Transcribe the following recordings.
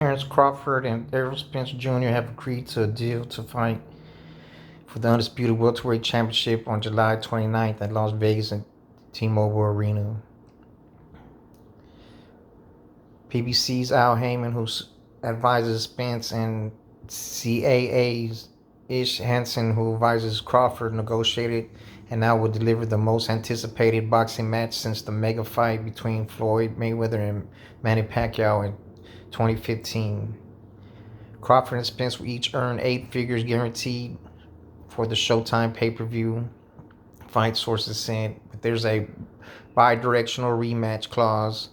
Terrence Crawford and Errol Spence Jr. have agreed to a deal to fight for the undisputed welterweight championship on July 29th at Las Vegas and T-Mobile Arena. PBC's Al Heyman, who advises Spence, and CAA's Ish Hansen, who advises Crawford, negotiated and now will deliver the most anticipated boxing match since the mega fight between Floyd Mayweather and Manny Pacquiao in 2015. Crawford and Spence will each earn 8 figures guaranteed for the Showtime pay-per-view, fight sources said. But there's a bi-directional rematch clause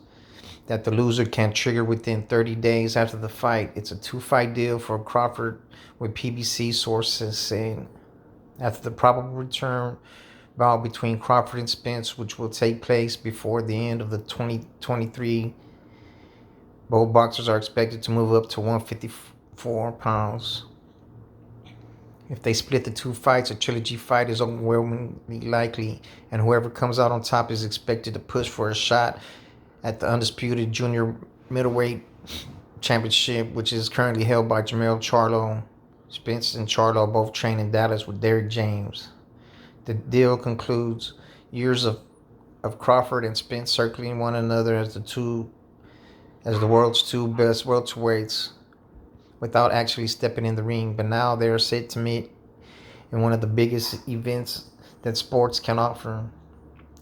that the loser can trigger within 30 days after the fight. It's a 2-fight deal for Crawford, with PBC sources saying. After the probable return bout between Crawford and Spence, which will take place before the end of the 2023, both boxers are expected to move up to 154 pounds. If they split the 2 fights, a trilogy fight is overwhelmingly likely, and whoever comes out on top is expected to push for a shot at the undisputed junior middleweight championship, which is currently held by Jermell Charlo. Spence and Charlo both train in Dallas with Derrick James. The deal concludes years of Crawford and Spence circling one another as the world's 2 best welterweights without actually stepping in the ring. But now they are set to meet in one of the biggest events that sports can offer.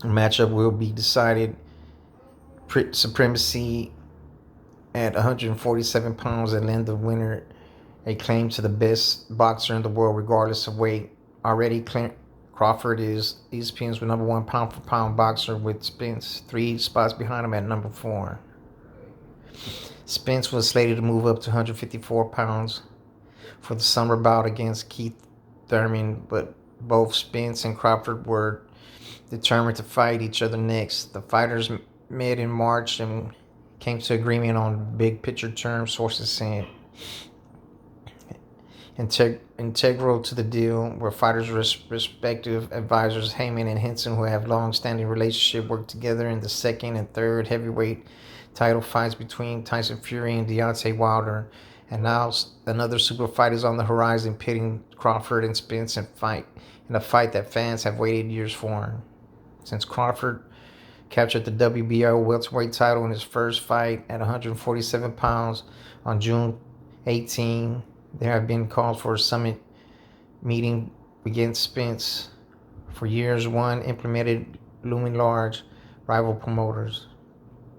The matchup will be decided supremacy at 147 pounds and lend the winner a claim to the best boxer in the world regardless of weight. Already Crawford is ESPN's number 1 pound-for-pound boxer, with Spence 3 spots behind him at number 4. Spence was slated to move up to 154 pounds for the summer bout against Keith Thurman, but both Spence and Crawford were determined to fight each other next. The fighters met in March and came to agreement on big picture terms, sources said. Integral to the deal were fighters' respective advisors. Heyman and Henson, who have long-standing relationship, worked together in the 2nd and 3rd heavyweight title fights between Tyson Fury and Deontay Wilder. And now another super fight is on the horizon, pitting Crawford and Spence in a fight that fans have waited years for. Since Crawford captured the WBO welterweight title in his first fight at 147 pounds on June 18, there have been calls for a summit meeting against Spence. For years, one implemented looming large rival promoters.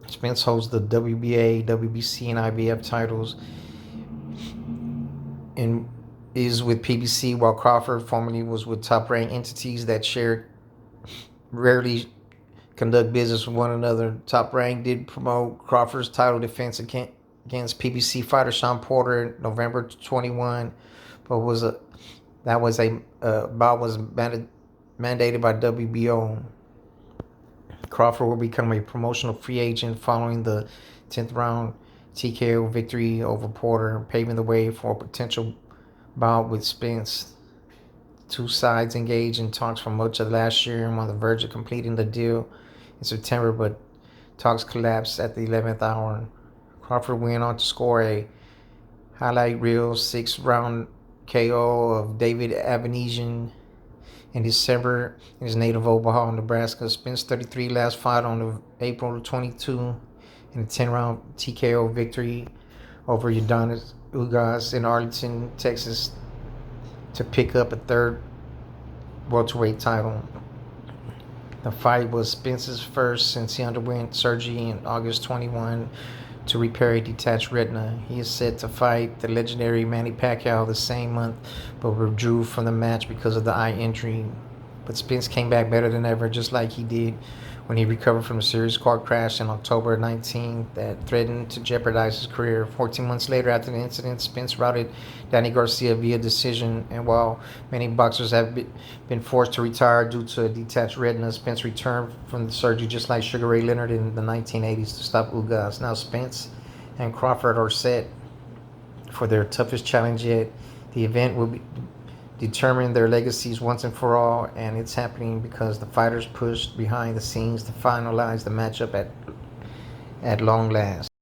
Spence holds the WBA, WBC, and IBF titles and is with PBC, while Crawford formerly was with top-ranked entities that rarely conduct business with one another. Top Rank did promote Crawford's title defense against PBC fighter Sean Porter in November 21, but bout was mandated by WBO. Crawford will become a promotional free agent following the 10th round TKO victory over Porter, paving the way for a potential bout with Spence. 2 sides engaged in talks for much of last year and were on the verge of completing the deal in September, but talks collapsed at the 11th hour. Crawford went on to score a highlight reel 6-round KO of David Avanesian in December in his native Omaha, Nebraska. Spence 33 last fight on April 22 in a 10-round TKO victory over Udonis Ugas in Arlington, Texas, to pick up a 3rd welterweight title. The fight was Spence's first since he underwent surgery in August 21 to repair a detached retina. He is set to fight the legendary Manny Pacquiao the same month, but withdrew from the match because of the eye injury. But Spence came back better than ever, just like he did when he recovered from a serious car crash in October 19 that threatened to jeopardize his career. 14 months later, after the incident, Spence routed Danny Garcia via decision, and while many boxers have been forced to retire due to a detached retina, Spence returned from the surgery just like Sugar Ray Leonard in the 1980s to stop Ugas. Now Spence and Crawford are set for their toughest challenge yet. The event will determine their legacies once and for all, and it's happening because the fighters pushed behind the scenes to finalize the matchup at long last.